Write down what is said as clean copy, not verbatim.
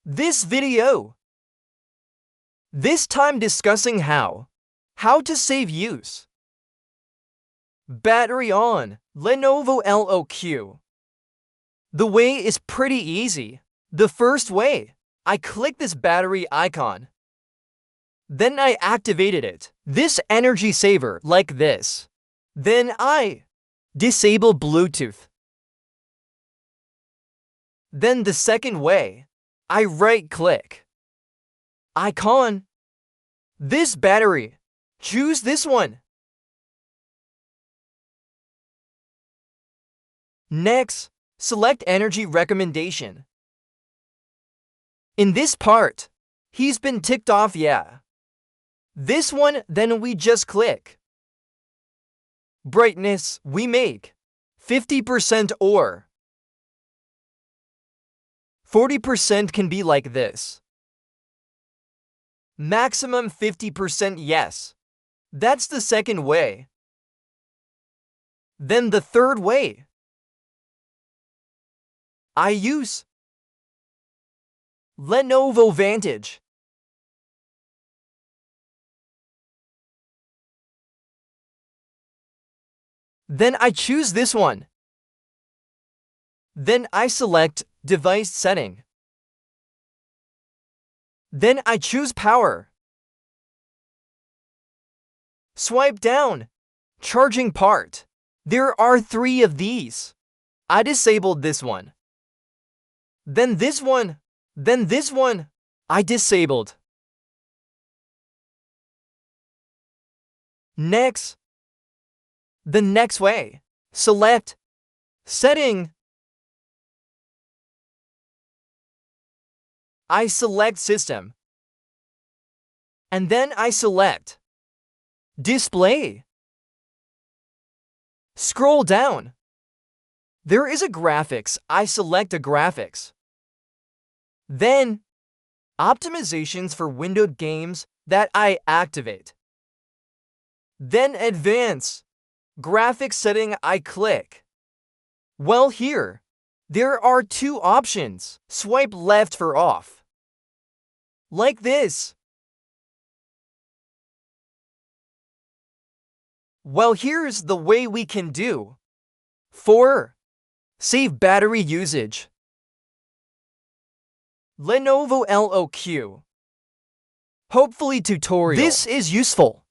this video. This time discussing how to save use. Battery on Lenovo LOQ. The way is pretty easy. The first way, I click this battery icon. Then I activated it. This energy saver like this. Then I disable Bluetooth. Then the second way, I right-click. Icon. This battery. Choose this one. Next, select energy recommendation. In this part, he's been ticked off, yeah. This one, then we just click. Brightness, we make 50% or 40% can be like this. Maximum 50% yes. That's the second way. Then the third way. I use Lenovo Vantage. Then I choose this one. Then I select device setting. Then I choose power. Swipe down. Charging part. There are 3 of these. I disabled this one. Then this one. Then this one. I disabled. Next. The next way. Select setting. I select system. And then I select display. Scroll down. There is a graphics. I select a graphics. Then optimizations for windowed games that I activate. Then advance. Graphics setting I click. Well, here, there are 2 options. Swipe left for off. Like this. Well, here's the way we can do. 4. Save battery usage. Lenovo LOQ. Hopefully tutorial. This is useful.